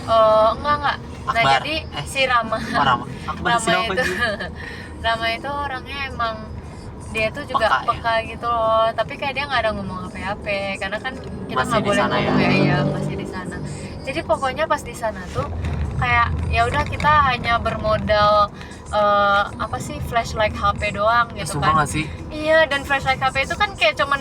Enggak. Nah Akbar. jadi si Rama Rama. Akbar Rama siapa itu sih? Rama itu orangnya emang dia tuh juga Peka, ya? peka gitu loh, tapi kayak dia nggak ada ngomong apa-apa karena kan kita Masih nggak di boleh sana ngomong ya? ya masih di sana. Jadi pokoknya pas di sana tuh kayak ya udah kita hanya bermodal apa sih flashlight HP doang gitu Sumpah kan. nggak sih? Iya, dan flashlight HP itu kan kayak cuman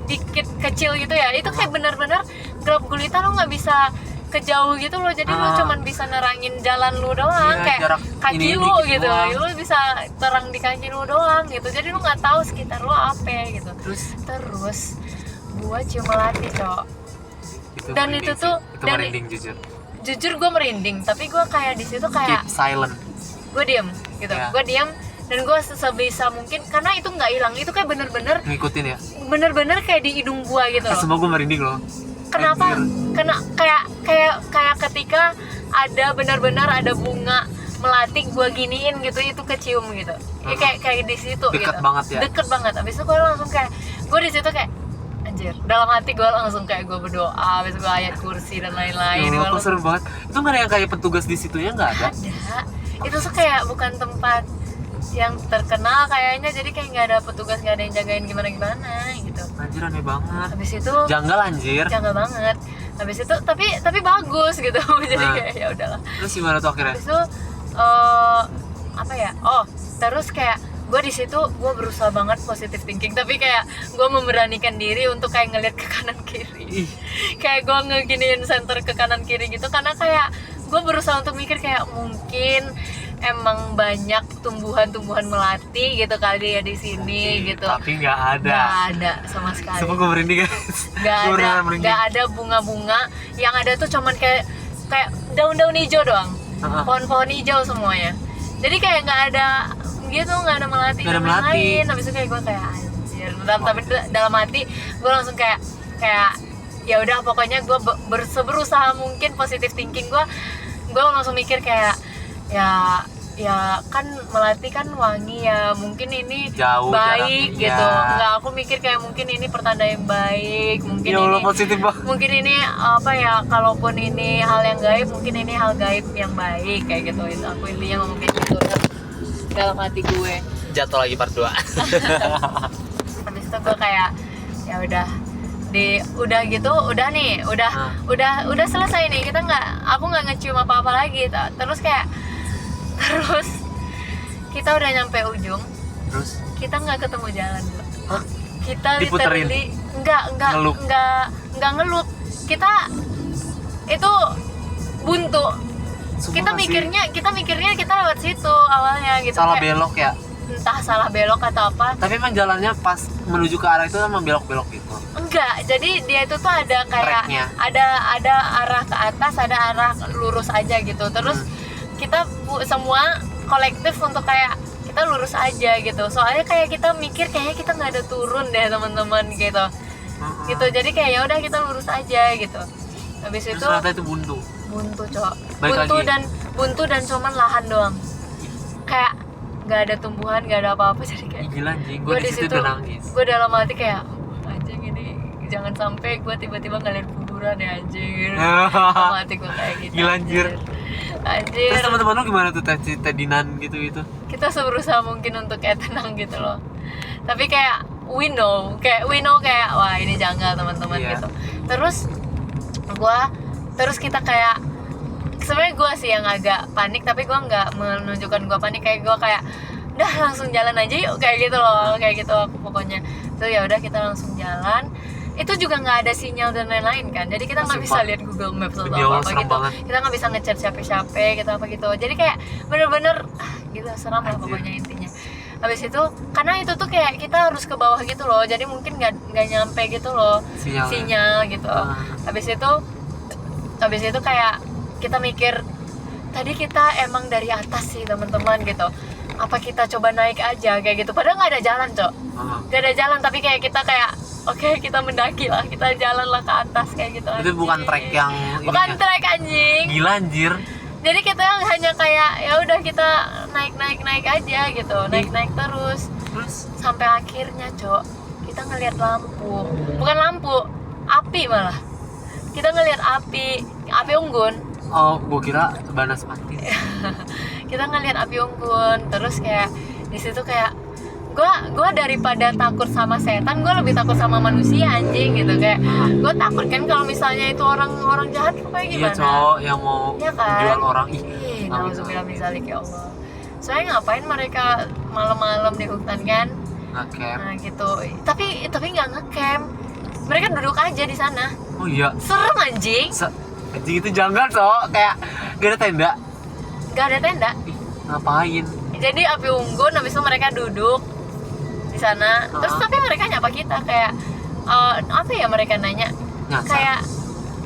dikit kecil gitu ya, itu kayak bener-bener gelap gulita, lo nggak bisa kejauh gitu loh, jadi lo cuman bisa nerangin jalan lu doang, Iya, kayak jarak kaki ini lu dikit gitu, doang. lu bisa terang di kaki lu doang gitu, jadi lu nggak tahu sekitar lu apa gitu. Terus gua cium melati, Cok. Dan merinding itu sih. tuh Itu dan merinding jujur gue merinding, tapi gue kayak di situ kayak keep silent. gue diem gitu, Ya. gue diem dan gue sebisa mungkin karena itu nggak hilang, itu kayak bener-bener Ngikutin ya. kayak di hidung gue gitu loh. Semua gue merinding loh. Kenapa? Anjir. Karena kayak ketika ada benar-benar ada bunga melati gue giniin gitu, itu kecium gitu. Ya, kayak di situ Deket gitu. banget ya? Deket banget. Abis itu gue langsung kayak gue di situ kayak anjir. Dalam hati gue langsung kayak gue berdoa, abis gue ayat kursi dan lain-lain. Ya, Gua kok langsung, serem banget. Itu nggak ada yang kayak petugas di situnya, nggak ada? ada. Itu tuh kayak bukan tempat yang terkenal kayaknya, jadi kayak nggak ada petugas, nggak ada yang jagain gimana gitu. Anjir, aneh banget. Habis itu Janggal anjir. janggal banget. Habis itu tapi bagus gitu. Jadi Nah. kayak ya udahlah. Terus gimana tuh akhirnya? Habis itu apa ya? Oh, terus kayak gue di situ gue berusaha banget positive thinking, tapi kayak gue memberanikan diri untuk kayak ngeliat ke kanan kiri. Ih, Kayak gue ngeginiin center ke kanan kiri gitu, karena kayak gue berusaha untuk mikir kayak mungkin emang banyak tumbuhan-tumbuhan melati gitu kali ya di sini gitu. tapi nggak ada. Nggak ada sama sekali. Semua gue merinding guys. Nggak Gua ada, beneran merinding. nggak ada bunga-bunga. Yang ada tuh cuman kayak daun-daun hijau doang, pohon-pohon hijau semuanya. Jadi kayak nggak ada gitu, nggak ada melati, Nggak ada dan melati. lain. Habis itu kayak gue kayak anjir. Tapi dalam hati gue langsung kayak ya udah pokoknya gue berusaha mungkin positive thinking gue langsung mikir kayak ya kan melati kan wangi ya, mungkin ini Jauh baik jaraknya. gitu. Nggak, aku mikir kayak mungkin ini pertanda yang baik, mungkin Ya Allah, ini positif banget. mungkin ini apa ya, kalaupun ini hal yang gaib, mungkin ini hal gaib yang baik kayak gitu. Itu aku intinya ngomong kayak gitu dalam hati gue. Jatuh lagi part 2. Habis itu gue kayak ya udah udah gitu, udah selesai nih, aku nggak ngecium apa-apa lagi. Terus kita udah nyampe ujung, Terus kita nggak ketemu jalan, Bro. hah? Kita Diputerin? literally Ngelup? nggak ngelup, kita itu buntu. Sumpah Kita nggak sih? mikirnya kita lewat situ awalnya gitu, Salah kayak belok ya. entah salah belok atau apa. Tapi emang jalannya pas menuju ke arah itu emang belok-belok gitu. Enggak, jadi dia itu tuh ada kayak Tracknya. ada arah ke atas, ada arah lurus aja gitu. Terus kita semua kolektif untuk kayak kita lurus aja gitu. Soalnya kayak kita mikir kayaknya kita nggak ada turun deh teman-teman gitu. Gitu. Jadi kayak ya udah kita lurus aja gitu. Habis Terus itu ternyata itu buntu. buntu, Cok. Balik lagi. Buntu dan cuman lahan doang. Kayak nggak ada tumbuhan, nggak ada apa-apa, jadi kayak Ih, gila anjing, gue di situ udah nangis. gue dalam hati kayak anjing, ini jangan sampai gue tiba-tiba ngeliat kuburan ya anjir. Dalam hati gue kayak gitu. Gila, anjir. Anjir. Terus teman-teman lu gimana tuh Tedinan gitu? Kita berusaha mungkin untuk kayak tenang gitu loh. Tapi kayak we know kayak wah ini janggal teman-teman Iya. gitu. Terus kita kayak sebenarnya gue sih yang agak panik, tapi gue nggak menunjukkan gue panik, kayak gue kayak udah langsung jalan aja yuk kayak gitu loh, kayak gitu aku pokoknya. Tuh ya udah kita langsung jalan. Itu juga nggak ada sinyal dan lain-lain kan, jadi kita nggak bisa lihat Google Maps atau Di awal apa serem gitu. banget. Kita nggak bisa ngechat siapa-siapa gitu apa gitu. Jadi kayak bener-bener gitu, seram lah pokoknya intinya. Habis itu karena itu tuh kayak kita harus ke bawah gitu loh, jadi mungkin nggak nyampe gitu loh sinyal gitu. Habis itu kayak kita mikir tadi kita emang dari atas sih teman-teman gitu, apa kita coba naik aja kayak gitu, padahal nggak ada jalan, Cok. Nggak ada jalan, tapi kayak kita kayak oke, kita mendaki lah, kita jalan lah ke atas kayak gitu. Itu bukan trek yang bukan ini ya? trek anjing. Gila anjir. Jadi kita hanya kayak ya udah kita naik aja gitu, naik terus sampai akhirnya, Cok, kita ngelihat bukan lampu, api malah. Kita ngelihat api unggun. Oh, gue kira Banasmati. Kita ngelihat api unggun, terus kayak di situ kayak gue daripada takut sama setan, gue lebih takut sama manusia anjing gitu. Kayak gue takut kan kalau misalnya itu orang jahat kayak Iya gimana. cowok yang mau Iya kan? jual orang. Nauzubillah min dzalik, ya Allah. Soalnya ngapain mereka malam-malam di hutan kan? Ngecamp. Nah gitu. Tapi nggak ngecamp. Mereka duduk aja di sana. Oh iya. Serem anjing. Anjing itu janggal cowok, kayak gak ada tenda. Gak ada tenda. Ih, ngapain? Jadi api unggun, habis itu mereka duduk di sana. Terus tapi mereka nyapa kita kayak apa ya, mereka nanya Nyasar. kayak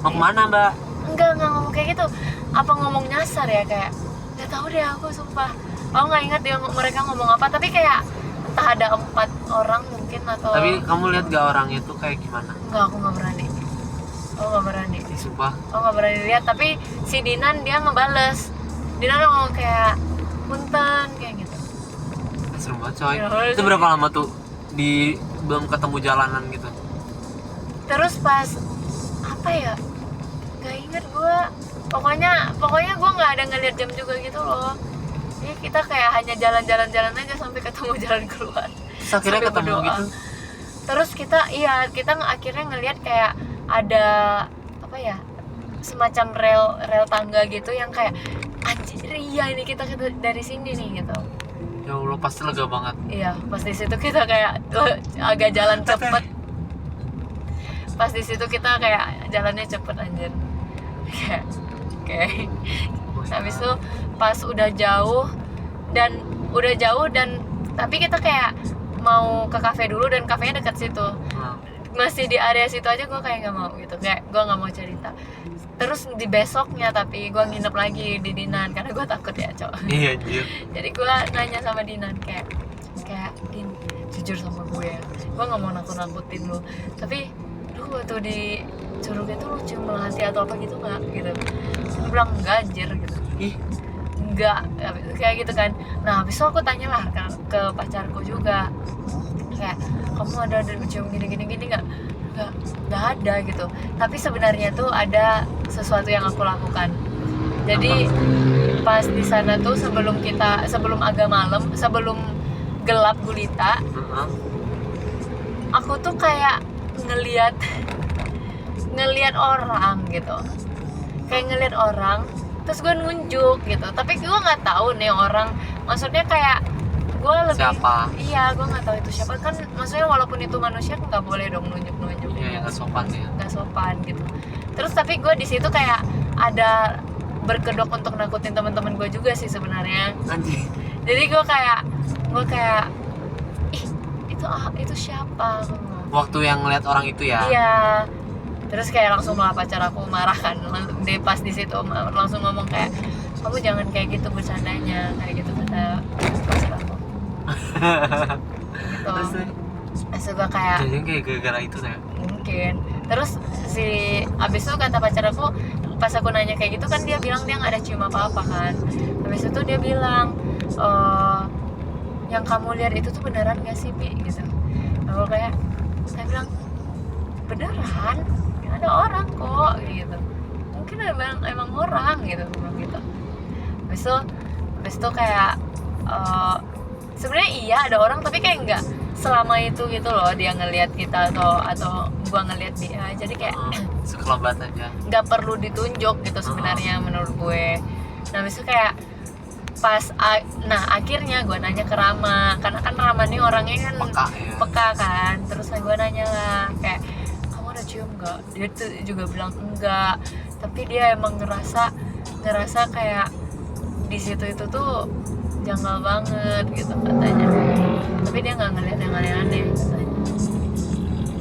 Mau kemana mbak? enggak ngomong kayak gitu. Apa ngomong nyasar ya, kayak nggak tahu deh aku sumpah. Aku nggak ingat mereka ngomong apa, tapi kayak entah ada 4 orang mungkin atau. Tapi kamu lihat gak orangnya tuh kayak gimana? Enggak, aku nggak berani. Aku nggak berani. Ih, sumpah. Aku nggak berani lihat. Tapi si Dinan dia ngebales. Dinan ngomong kayak punten kayak gitu. Serem banget coy. Ya, Itu berapa lama tuh belum ketemu jalanan gitu? Terus pas apa ya, nggak inget gue. Pokoknya gue nggak ada ngeliat jam juga gitu loh. Jadi kita kayak hanya jalan-jalan aja sampai ketemu jalan keluar. Terus akhirnya Sampai ketemu berdoa. gitu. Terus kita akhirnya ngelihat kayak ada apa ya, semacam rel tangga gitu yang kayak anjir, iya ini kita dari sini nih gitu. Ya Allah, pasti lega banget. Iya, pas di situ kita kayak agak jalan cepet. Pas di situ kita kayak jalannya cepet anjir. Kayak oke. Habis itu pas udah jauh dan tapi kita kayak mau ke kafe dulu dan kafenya dekat situ. Masih di area situ aja gue kayak nggak mau gitu, kayak gue nggak mau cerita. Terus di besoknya tapi gue nginep lagi di Dinan karena gue takut ya cowok. Iya anjir. Jadi gue nanya sama Dinan kayak Din, jujur sama gue ya, gue nggak mau nakut-nakutin lu, tapi lu waktu di Curug itu lu cium melati atau apa gitu nggak gitu. Gue bilang enggak anjir gitu. Ih, Enggak, kayak gitu kan. Nah habis itu aku tanya lah ke pacarku juga, kayak kamu ada cium gini nggak ada gitu. Tapi sebenarnya tuh ada sesuatu yang aku lakukan. Jadi pas di sana tuh sebelum agak malam, sebelum gelap gulita, aku tuh kayak ngelihat orang gitu, kayak ngelihat orang. Terus gue nunjuk gitu, tapi gue nggak tahu nih orang, maksudnya kayak gue lebih siapa? Iya, gue nggak tahu itu siapa kan, maksudnya walaupun itu manusia nggak boleh dong nunjuk Iya, nggak sopan ya. nggak sopan gitu. Terus tapi gue di situ kayak ada berkedok untuk nakutin teman-teman gue juga sih sebenarnya. Anjing. Jadi gue kayak ih itu siapa? Waktu yang ngeliat orang itu ya. Iya. Terus kayak langsung malah pacar aku marah kan, dia pas di situ langsung ngomong kayak kamu jangan kayak gitu bercandanya, kayak gitu kata pacar aku. Gitu. Terus gue kayak Jadi kayak gara-gara itu saya. mungkin. Terus abis itu kata pacar aku, pas aku nanya kayak gitu kan dia bilang dia nggak ada cium apa-apa kan. Habis itu dia bilang yang kamu lihat itu tuh beneran gak sih Pi gitu. Aku kayak saya bilang beneran, ada orang kok gitu. Mungkin emang orang gitu, bilang gitu. Habis itu kayak sebenarnya iya ada orang, tapi kayak nggak selama itu gitu loh dia ngelihat kita atau gua ngelihat dia. Jadi kayak sekelebat aja. nggak perlu ditunjuk gitu sebenarnya menurut gue. Nah habis itu kayak akhirnya gue nanya ke Rama, karena kan Rama nih orangnya kan peka kan. Terus gue nanya lah kayak kamu ada cium nggak? Dia tuh juga bilang enggak, tapi dia emang ngerasa kayak di situ itu tuh janggal banget gitu katanya. Tapi dia nggak ngeliat yang aneh-aneh katanya.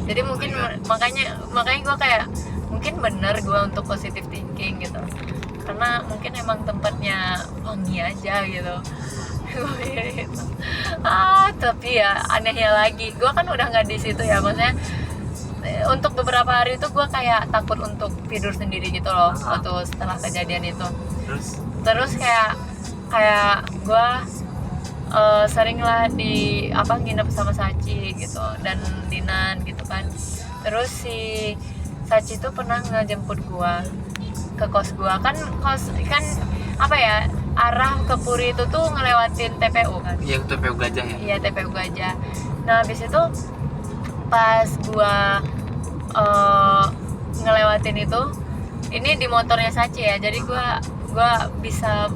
Jadi mungkin makanya gue kayak mungkin bener gue untuk positive thinking gitu, karena mungkin emang tempatnya wangi aja gitu. Tapi ya anehnya lagi, gue kan udah nggak di situ ya, maksudnya untuk beberapa hari itu gue kayak takut untuk tidur sendiri gitu loh waktu setelah kejadian itu. Terus kayak gue sering lah nginep sama Sachi gitu dan Dinan gitu kan. Terus si Sachi tuh pernah ngejemput gue ke kos gua kan apa ya, arah ke Puri itu tuh ngelewatin TPU kan. Yang TPU Gajah ya. Iya, TPU Gajah. Nah habis itu pas gua ngelewatin itu, ini di motornya Saci ya, jadi gua bisa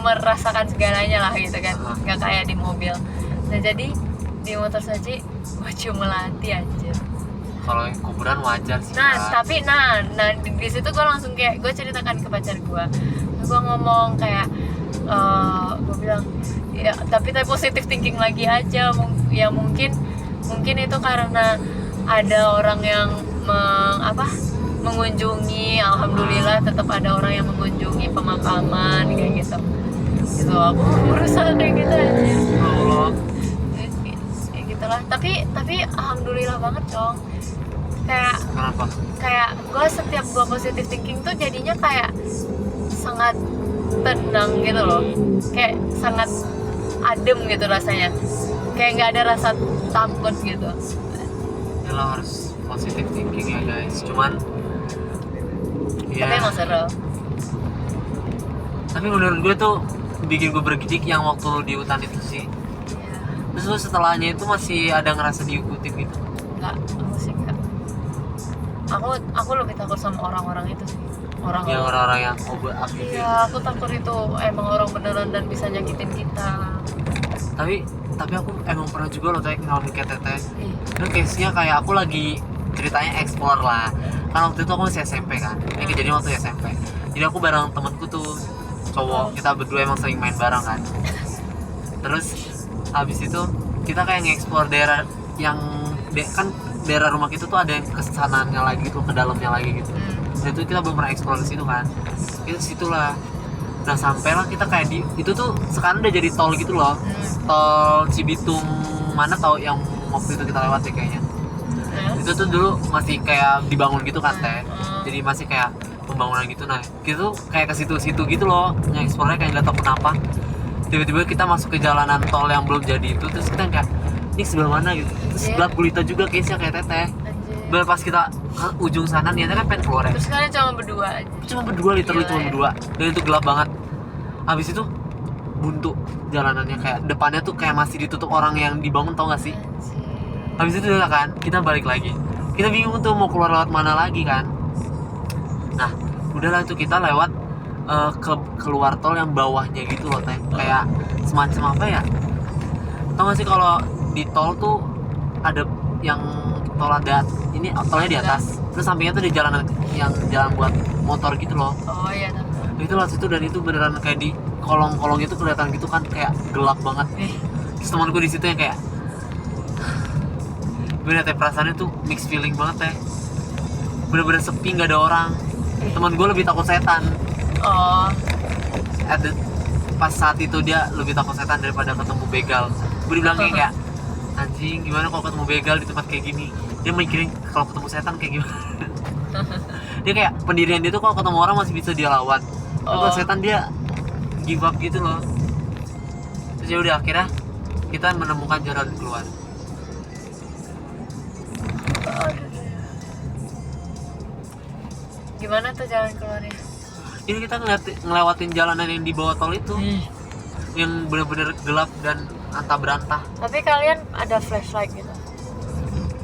merasakan segalanya lah gitu kan, nggak kayak di mobil. Nah jadi di motor Saci gua cium melati aja. Kalau yang kuburan wajar sih. Tapi di situ gue langsung kayak gue ceritakan ke pacar gue ngomong kayak gue bilang ya tapi positive thinking lagi aja, ya mungkin itu karena ada orang yang mengunjungi, alhamdulillah tetap ada orang yang mengunjungi pemakaman kayak gitu aku berusaha kayak gitu aja. Allah. Ya gitulah, tapi alhamdulillah banget dong. Kenapa? Kayak gue setiap gue positive thinking tuh jadinya kayak sangat tenang gitu loh, kayak sangat adem gitu rasanya, kayak nggak ada rasa takut gitu. Ya lo harus positive thinking ya guys, cuman tapi emang seru. Tapi menurut gue tuh bikin gue bergidik yang waktu di hutan itu sih. Ya. Terus lo setelahnya itu masih ada ngerasa diikutin gitu? Enggak, aku sih enggak. Aku lebih takut sama orang-orang itu sih. Orang-orang yang aktif. Iya, aku takut itu emang orang beneran dan bisa nyakitin kita. Tapi aku emang pernah juga loh ngalamin kayak teteh. Itu case-nya kayak aku lagi ceritanya explore lah. Kan waktu itu aku masih SMP kan. Ini kejadian waktu SMP. Jadi aku bareng temanku tuh cowok, kita berdua emang sering main bareng kan. Terus habis itu kita kayak nge-explore daerah yang kan daerah rumah kita tuh ada yang ke sananya lagi tuh, ke dalamnya lagi gitu. Dan itu kita belum pernah explore ke situ kan. Itu situlah. Nah, sampailah kita kayak di itu tuh sekarang udah jadi tol gitu loh. Tol Cibitung mana tau yang waktu itu kita lewat ya kayaknya. Itu tuh dulu masih kayak dibangun gitu kan teh. Jadi masih kayak pembangunan gitu. Nah, kita tuh kayak ke situ-situ gitu loh. Nge-explore-nya kayak nggak tahu kenapa. Tiba-tiba kita masuk ke jalanan tol yang belum jadi itu, terus kita kayak ini sebelah mana gitu. Terus gelap gulita juga case-nya kayak teteh. Pas kita ke ujung sana niatnya kan pengen keluar ya. Terus kalian cuma berdua aja. Cuma berdua, literally cuma berdua. Dan itu gelap banget. Habis itu buntu jalanannya, kayak depannya tuh kayak masih ditutup orang yang dibangun, tau gak sih? Habis itu udah kan, kita balik lagi. Kita bingung tuh mau keluar lewat mana lagi kan. Nah, udahlah itu kita lewat keluar tol yang bawahnya gitu loh teh. Kayak semacam apa ya? Tau gak sih kalau di tol tuh ada yang tol ada ini tolnya di atas, terus sampingnya tuh di jalan buat motor gitu loh. Oh iya tahu. Itu lewat situ dan itu beneran kayak di kolong-kolong itu kelihatan gitu kan, kayak gelap banget. Terus temanku di situ yang kayak bener teh, perasaannya tuh mixed feeling banget teh. Bener-bener sepi, nggak ada orang. Teman gue lebih takut setan. Oh. Pas saat itu dia lebih takut setan daripada ketemu begal. Gue dibilangnya kayak anjing, gimana kalau ketemu begal di tempat kayak gini. Dia mikirin kalau ketemu setan kayak gimana. Dia kayak pendirian dia tuh kalau ketemu orang masih bisa dia lawan. Kalau setan dia give up gitu loh. Terus ya udah akhirnya kita menemukan jalan keluar. Gimana tuh jalan keluarnya? Ini kita ngelewatin jalanan yang di bawah tol itu. Yang bener-bener gelap dan antah berantah. Tapi kalian ada flashlight gitu?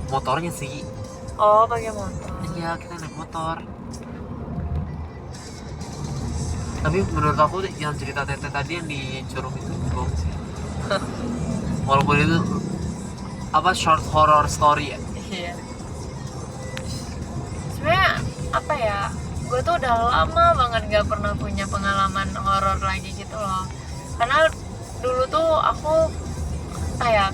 Motornya sih. Oh, pakai motor. Iya, kita naik motor. Tapi menurut aku yang cerita Tete tadi yang di Curug itu bohong sih. Walaupun itu short horror story ya. Iya. Sebenarnya apa ya? Gue tuh udah lama banget gak pernah punya pengalaman horor lagi gitu loh. Karena dulu tuh aku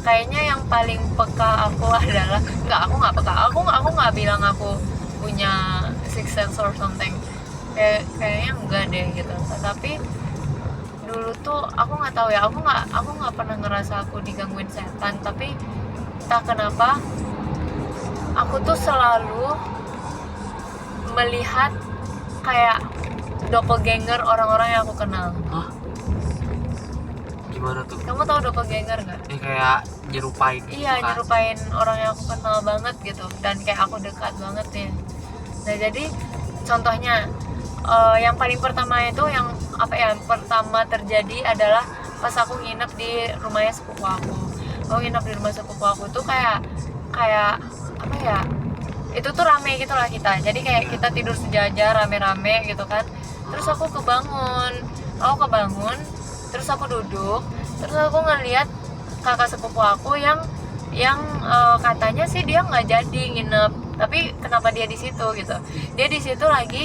kayaknya yang paling peka aku adalah aku nggak peka. Aku nggak bilang aku punya sixth sense or something. Kayaknya enggak deh gitu. Tapi dulu tuh aku nggak tahu ya, aku nggak pernah ngerasa aku digangguin setan, tapi entah kenapa aku tuh selalu melihat kayak doppelganger orang-orang yang aku kenal. Hah? Gimana tuh? Kamu tahu doppelganger nggak? Ini kayak nyerupain gitu Iya, kan? nyerupain orang yang aku kenal banget gitu, dan kayak aku dekat banget nih. Nah jadi contohnya yang paling pertama itu yang apa ya, yang pertama terjadi adalah pas aku nginep di rumahnya sepupu aku. Aku nginep di rumah sepupu aku tuh kayak apa ya, itu tuh rame gitu lah kita, jadi kayak kita tidur sejajar rame-rame gitu kan. Terus aku kebangun, terus aku duduk, terus aku ngeliat kakak sepupu aku yang katanya sih dia nggak jadi nginep, tapi kenapa dia di situ gitu, dia di situ lagi